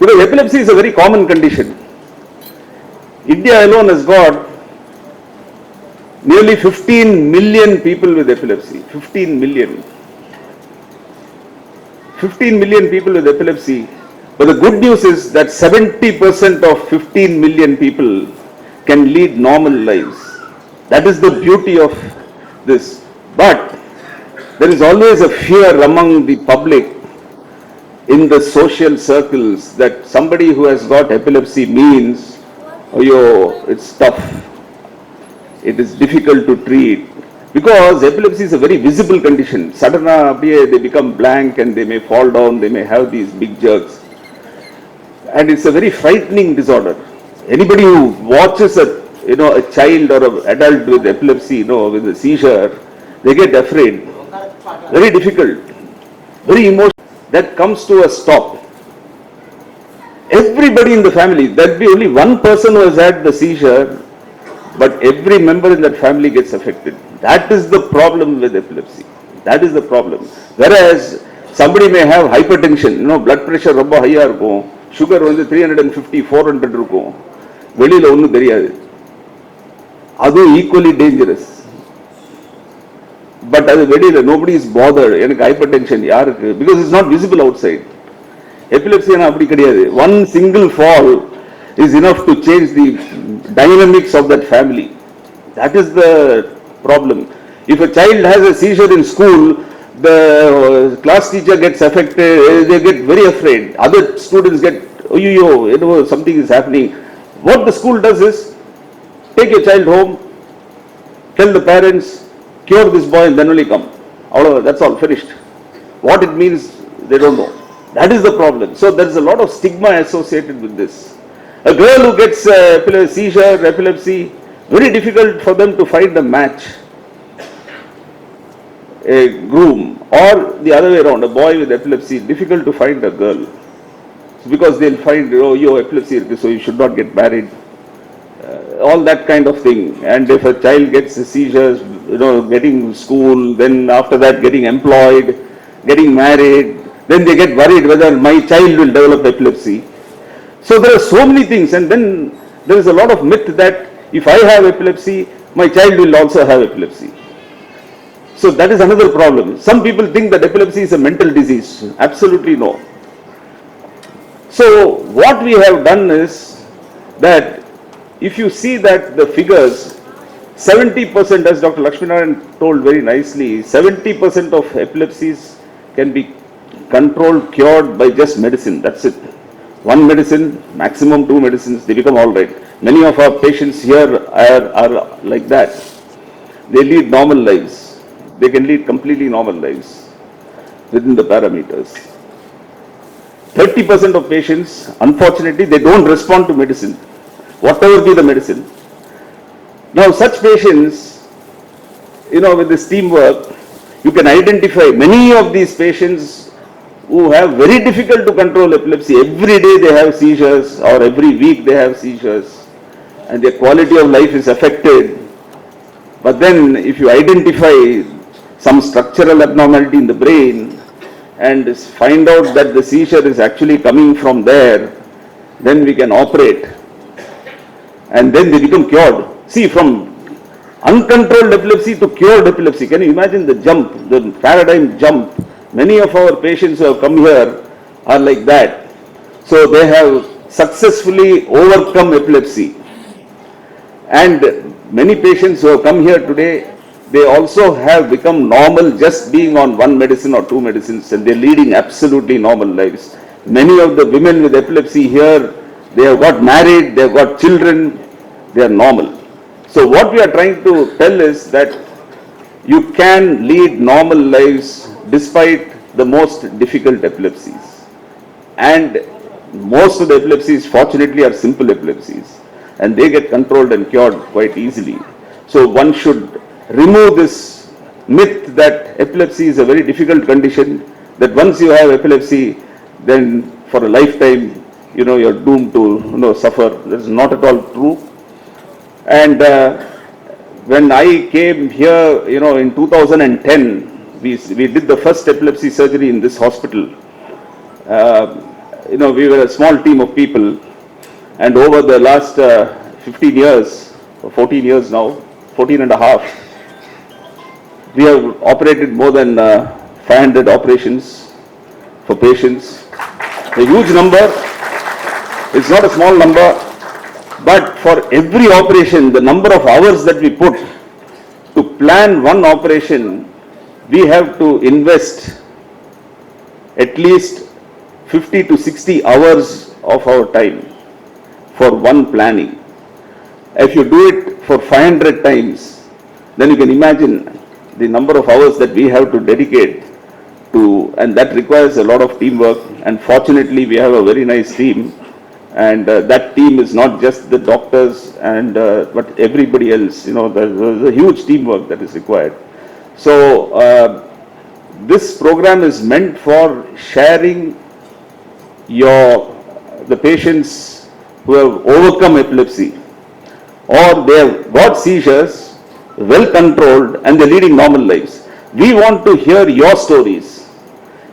Because epilepsy is a very common condition. India alone has got nearly 15 million people with epilepsy. 15 million. 15 million people with epilepsy. But the good news is that 70% of 15 million people can lead normal lives. That is the beauty of this. But there is always a fear among the public in the social circles that somebody who has got epilepsy means, oh, yo, it's tough. It is difficult to treat. Because epilepsy is a very visible condition. Suddenly they become blank and they may fall down, they may have these big jerks. And it's a very frightening disorder. Anybody who watches a child or an adult with epilepsy, with a seizure, they get afraid. Very difficult. Very emotional. That comes to a stop. Everybody in the family, there'll be only one person who has had the seizure, but every member in that family gets affected. That is the problem with epilepsy. That is the problem. Whereas somebody may have hypertension, blood pressure ரொம்ப ஹையா இருக்கும், sugar வந்து 350, 400 இருக்கும், வெளியில ஒன்றும் தெரியாது. அதுவும் equally dangerous. But அது வெளியில nobody is bothered. எனக்கு hypertension யாருக்கு? Because it's not visible outside. Epilepsy அப்படி கிடையாது. One single fall is enough to change the dynamics of that family. That is the problem. If a child has a seizure in school, the class teacher gets affected, they get very afraid. Other students get, something is happening. What the school does is, take your child home, tell the parents, cure this boy and then only come. That's all, finished. What it means, they don't know. That is the problem. So there is a lot of stigma associated with this. A girl who gets seizure, epilepsy, very difficult for them to find a match, a groom, or the other way around, a boy with epilepsy, difficult to find a girl. Because they'll find, you have epilepsy, so you should not get married. All that kind of thing. And if a child gets seizures, getting school, then after that getting employed, getting married, then they get worried whether my child will develop epilepsy. So there are so many things, and then there is a lot of myth that if I have epilepsy, my child will also have epilepsy. So that is another problem. Some people think that epilepsy is a mental disease. Absolutely no. So what we have done is that if you see that the figures, 70%, as Dr. Lakshminarayan told very nicely, 70% of epilepsies can be controlled, cured by just medicine. That's it. One medicine, maximum 2 medicines, they become all right. Many of our patients here are like that. They lead normal lives. They can lead completely normal lives within the parameters. 30% of patients, unfortunately, they don't respond to medicine, whatever be the medicine. Now, such patients, with this teamwork, you can identify many of these patients who have very difficult to control epilepsy. Every day they have seizures, or every week they have seizures, and their quality of life is affected. But then if you identify some structural abnormality in the brain and find out that the seizure is actually coming from there, then we can operate and then they become cured. See, from uncontrolled epilepsy to cured epilepsy, can you imagine the jump, the paradigm jump? Many of our patients who have come here are like that. So they have successfully overcome epilepsy. And many patients who have come here today, they also have become normal just being on one medicine or 2 medicines, and they're leading absolutely normal lives. Many of the women with epilepsy here, they have got married, they have got children, they are normal. So what we are trying to tell is that you can lead normal lives despite the most difficult epilepsies. And most of the epilepsies, fortunately, are simple epilepsies, and they get controlled and cured quite easily. So one should remove this myth that epilepsy is a very difficult condition, that once you have epilepsy, then for a lifetime, you're doomed to suffer. That is not at all true. And when I came here, in 2010, we did the first epilepsy surgery in this hospital. we were a small team of people, and over the last 15 years, 14 years now, 14 and a half, we have operated more than 500 operations for patients. A huge number. It's not a small number, but for every operation, the number of hours that we put to plan one operation, we have to invest at least 50 to 60 hours of our time for one planning. If you do it for 500 times, then you can imagine the number of hours that we have to dedicate to, and that requires a lot of teamwork. And fortunately, we have a very nice team, and that team is not just the doctors and but everybody else. There's a huge teamwork that is required. So this program is meant for sharing the patients who have overcome epilepsy, or they have got seizures, well controlled, and they're leading normal lives. We want to hear your stories.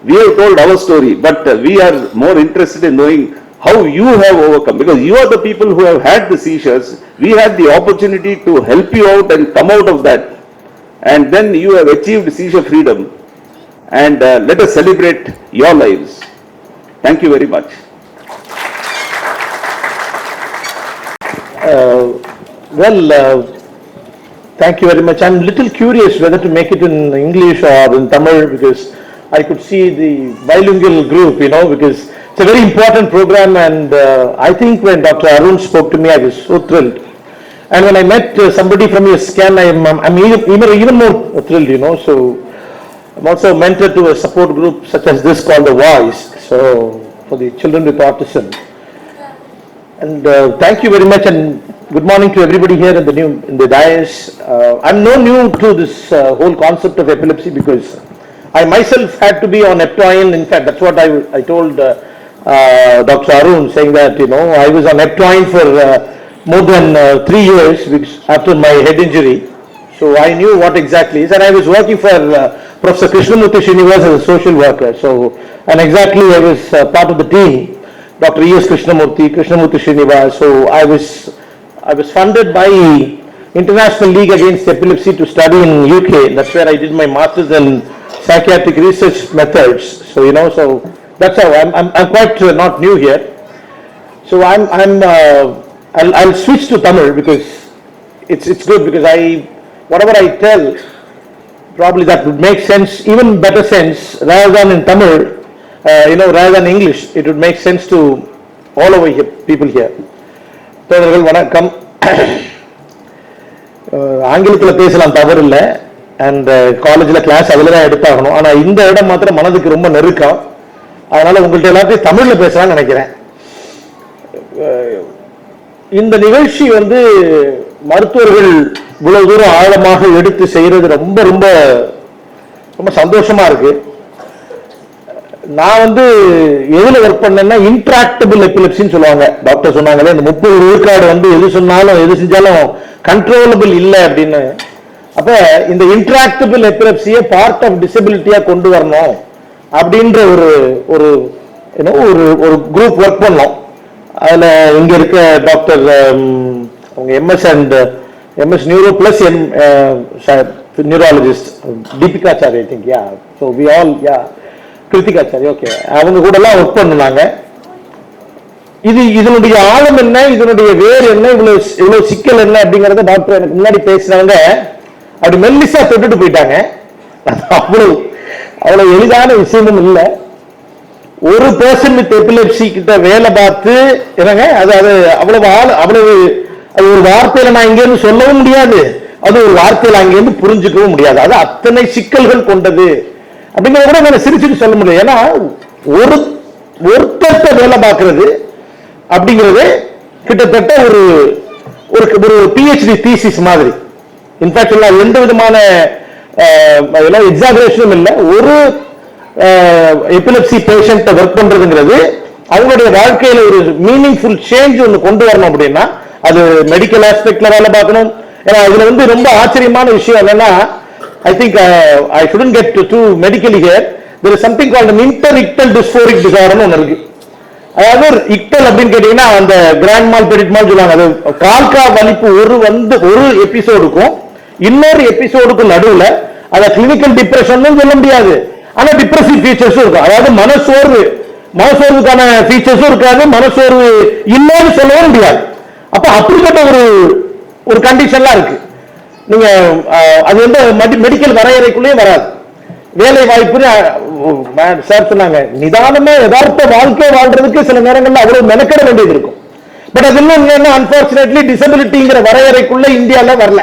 We have told our story, but we are more interested in knowing how you have overcome, because you are the people who have had the seizures. We had the opportunity to help you out and come out of that, and then you have achieved seizure freedom, and let us celebrate your lives. Thank you very much. Thank you very much. I'm a little curious whether to make it in English or in Tamil, because I could see the bilingual group, because it's a very important program, and I think when Dr. Arun spoke to me, I was so thrilled. And when I met somebody from your scan, I'm even more thrilled, So I'm also a mentor to a support group such as this called The Voice, so for the children with autism. And thank you very much, and good morning to everybody here in the dais. I'm no new to this whole concept of epilepsy, because I myself had to be on Eptoin. In fact, that's what I told Dr. Arun, saying that, I was on Eptoin for more than 3 years after my head injury. So I knew what exactly is, and I was working for Professor Krishnamurthy Srinivas as a social worker. And exactly I was part of the team, Dr. E.S. Krishnamurthy Srinivas. So I was funded by International League Against Epilepsy to study in UK. That's where I did my master's in psychiatric research methods. So so that's how I'm quite not new here. So I'll switch to Tamil, because it's good, because whatever I tell, probably that would make sense, even better sense, rather than in Tamil, rather than English. It would make sense to all over here, people here. தோழர்கள் வணக்கம். ஆங்கிலத்தில் பேசலாம், தவறு இல்லை, and காலேஜில் class அதில் தான் எடுத்தாகணும். ஆனால் இந்த இடம் மாத்திரம் மனதுக்கு ரொம்ப நெருக்கம், அதனால உங்கள்கிட்ட எல்லாத்தையும் தமிழில் பேசலாம்னு நினைக்கிறேன். இந்த நிகழ்ச்சி மருத்துவர்கள் இவ்வளவு தூரம் ஆழமாக எடுத்து செய்யறது ரொம்ப ரொம்ப ரொம்ப சந்தோஷமா இருக்கு. நான் எதுல ஒர்க் பண்ணேன்னா, இன்ட்ராக்டபிள் எபிலெப்சின்னு சொல்லுவாங்க. டாக்டர் சொன்னாங்களே, இந்த 30 விழுக்காடு எது சொன்னாலும் எது செஞ்சாலும் கண்ட்ரோலபிள் இல்லை அப்படின்னு. அப்ப இந்த இன்ட்ராக்டபிள் எபிலெப்சியை பார்ட் ஆஃப் டிசபிலிட்டியா கொண்டு வரணும் அப்படின்ற ஒரு ஒரு குரூப் ஒர்க் பண்ணோம். அதுல இங்க இருக்க டாக்டர் அவங்க MS Neuro plus neurologist Deepa Sathe, I think, yeah. So we all, yeah, Kritika Sathe, okay. அவங்க கூட எல்லாம் ஒர்க் பண்ணாங்க. இதனுடைய ஆழம் என்ன, இதனுடைய வேர் என்ன, இவ்வளவு சிக்கல் என்ன அப்படிங்கறத டாக்டர் எனக்கு முன்னாடி பேசினவங்க அப்படி மெல்லிசா தொட்டுட்டு போயிட்டாங்க. அவ்வளவு எளிதான விஷயமும் இல்லை. ஒரு பர்சன் வித் எபிலெப்சி கிட்ட வேலை பார்த்து என்னங்க அது அவ்வளவு அது ஒரு வார்த்தையில நான் இங்கிருந்து சொல்லவும் முடியாது, அது ஒரு வார்த்தையில அங்கிருந்து புரிஞ்சுக்கவும் முடியாது. அது அத்தனை சிக்கல்கள் கொண்டது அப்படிங்கிறத கூட நான் சிரிச்சுட்டு சொல்ல முடியாது. ஏன்னா ஒருத்தட்ட வேலை பார்க்கறது அப்படிங்கிறது கிட்டத்தட்ட ஒரு PhD தீசிஸ் மாதிரி. இன்ஃபேக்ட் எந்த விதமான எக்ஸாகரேஷனும் இல்லை. ஒரு எபிலெப்சி பேஷண்ட் ஒர்க் பண்றதுங்கிறது அவங்களுடைய வாழ்க்கையில ஒரு மீனிங்ஃபுல் சேஞ்ச் ஒன்று கொண்டு வரணும் அப்படின்னா அது மெடிக்கல் ஆஸ்பெக்ட்ல வேலை பார்க்கணும். ஏன்னா இதுல ரொம்ப ஆச்சரியமான விஷயம் என்னன்னா, I think I shouldn't get to medically here. There is something called an interictal dysphoric disorder ஒன்று இருக்கு. அதாவது இக்டல் அப்படின்னு கேட்டீங்கன்னா அந்த கிராண்ட் மால் பெரிட் மால் சொல்லுவாங்க. அது கால்கா வலிப்பு ஒரு எபிசோடுக்கும் இன்னொரு எபிசோடுக்கும் நடுவுல அத கிளினிக்கல் டிப்ரெஷன் சொல்ல முடியாது. ஆனா டிப்ரெசிவ் ஃபீச்சர்ஸும் இருக்கும். அதாவது மனசோர்வுக்கான ஃபீச்சர்ஸும் இருக்காது, மனசோர்வு இல்லைன்னு சொல்லவும் முடியாது. அப்ப அப்படிப்பட்ட ஒரு கண்டிஷன்லாம் இருக்கு. நீங்க அது வந்து மெடிக்கல் வரையறைக்குள்ளேயே வராது. வேலை வாய்ப்புன்னு சார் சொன்னாங்க, நிதானமா யதார்த்த வாழ்க்கை வாழ்றதுக்கு சில நேரங்கள்ல அவ்வளவு மெனக்கட வேண்டியது இருக்கும். பட் அது இன்னும் அன்பார்ச்சுனேட்லி டிசபிலிட்டிங்கிற வரையறைக்குள்ள இந்தியால வரல.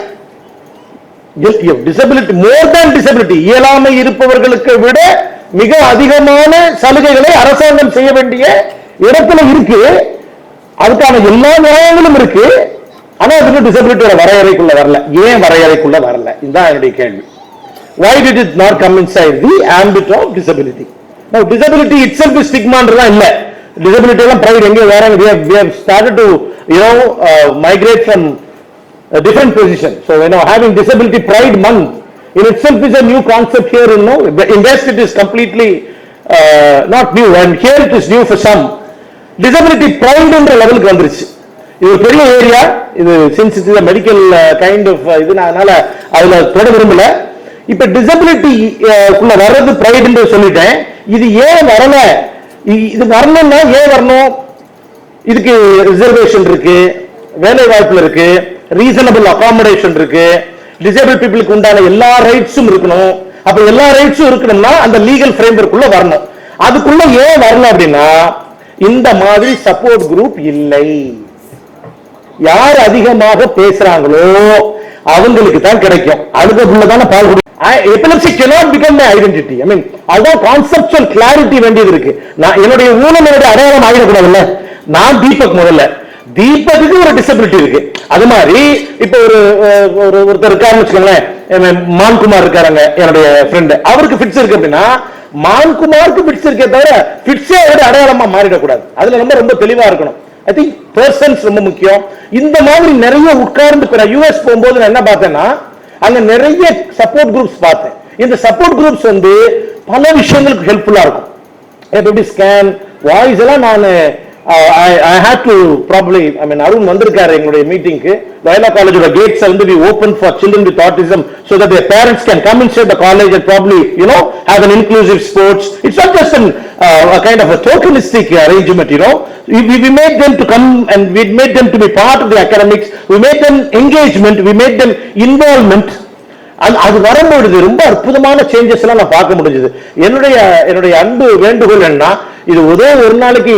டிசபிலிட்டி மோர் தேன் டிசபிலிட்டி, இயலாமை இருப்பவர்களுக்கு விட மிக அதிகமான சலுகைகளை அரசாங்கம் செய்ய வேண்டிய இடத்துல இருக்கு. அதுக்கான எல்லா நியாயங்களும் இருக்கு. ஆனா அதுக்கு டிசபிலிட்டியோட வரையறைக்குள்ள வரல. ஏன் வரையறைக்குள்ள வரல? இதுதான் என்னுடைய கேள்வி. Why did it not come inside the ambit of disability? Now disability itself is stigma-ன்றதா இல்ல. Disability எல்லாம் pride எங்க வராங்க? We have started to migrate from a different position. So having disability pride month in itself is a new concept here. In West it is completely not new, and here it is new for some. Disability pride என்ற லெவலுக்கு வந்துருச்சு. இது ஒரு பெரிய area. இது since it is a medical kind of இதனால அதுல தொட விரும்பல. இப்ப டிசபிலிட்டி குள்ள வர்றது பிரைட் என்று சொல்லிட்டேன். இது ஏன் வரல? இது வரணும்னா ஏன் வரணும்? இதுக்கு ரிசர்வேஷன் இருக்கு, வேலை வாய்ப்புல இருக்கு, ரீசனபிள் அகாமடேஷன் இருக்கு, டிசேபிள் பீப்புளுக்கு உண்டான எல்லா ரைட்ஸும் இருக்கணும். அப்ப எல்லா ரைட்ஸும் இருக்கணும்னா அந்த லீகல் ஃப்ரேம்வொர்க் குள்ள வரணும். அதுக்குள்ள ஏன் வரல அப்படின்னா இந்த மாதிரி சப்போர்ட் குரூப் இல்லை. யார் அதிகமாக பேசுறாங்களோ அவங்களுக்கு தான் கிடைக்கும். அதுக்குள்ளதான பால் குடி. Epilepsy cannot become my identity. I mean, அதான் conceptual clarity வேண்டியது இருக்கு. நான் என்னுடைய ஊனம் என்னுடைய அடையாளம் ஆகிடக்கூடாதுல்ல. நான் தீபக், முதல்ல தீபக்கு ஒரு டிசபிலிட்டி இருக்கு. அது மாதிரி இப்ப ஒருத்தர் இருக்காருன்னு வச்சுக்கோங்களேன், மான்குமார் இருக்காருங்க என்னுடைய ஃப்ரெண்ட், அவருக்கு ஃபிட்ஸ் இருக்கு அப்படின்னா மான்குமாருக்கு ஃபிட்ஸ் இருக்கே தவிர ஃபிட்ஸே அவருடைய அடையாளமா மாறிடக்கூடாது. அதுல ரொம்ப தெளிவா இருக்கணும். ஐ திங்க் பர்சன்ஸ் ரொம்ப முக்கியம். இந்த மாதிரி நிறைய உட்கார்ந்து யூஎஸ் போகும்போது நான் என்ன பார்த்தேன்னா அங்க நிறைய சப்போர்ட் குரூப்ஸ் பார்த்தேன். இந்த சப்போர்ட் குரூப்ஸ் பல விஷயங்களுக்கு ஹெல்ப்ஃபுல்லா இருக்கும். எப்படி ஸ்கேன் வாய்ஸ் எல்லாம் நான் I had to probably, Arun வந்திருக்காரு எங்களுடைய மீட்டிங்க்கு. லயோலா காலேஜோட gates we open for children with autism so that their parents can come inside the college and probably have an inclusive sports. It's not just a kind of a tokenistic arrangement. We made them to come and we made them to be part of the academics. We made them engagement, we made them involvement. அது வரும்பொழுது ரொம்ப அற்புதமான changes எல்லாம் நான் பார்க்க முடிஞ்சது. என்னுடைய அன்பு வேண்டுகோள் என்ன, இது ஒரு நாளைக்கு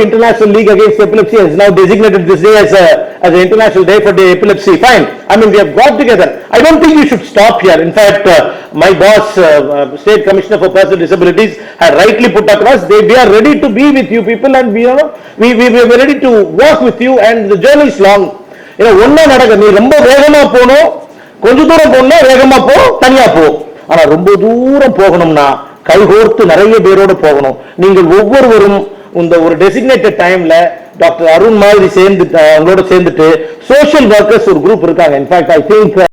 International League Against Epilepsy has now designated this day as an International Day for the Epilepsy. Fine. We have got together. I don't think we should stop here. In fact, my boss, State Commissioner for Persons with Disabilities, had rightly put across, we are ready to be with you people and we are ready to work with you and the journey is long. ஒண்ணா நடக்க, நீ ரொம்ப வேகமா போகணும், கொஞ்ச தூரம் போனா வேகமா போ, தனியா போ. ஆனா ரொம்ப தூரம் போகணும்னா கைகோர்த்து நிறைய பேரோட போகணும். நீங்கள் ஒவ்வொருவரும் இந்த ஒரு டெசிக்னேட்டட் டைம்ல டாக்டர் அருண் மாதிரி அவங்களோட சேர்ந்துட்டு சோஷியல் ஒர்க்கர்ஸ் ஒரு குரூப் இருக்காங்க. In fact I think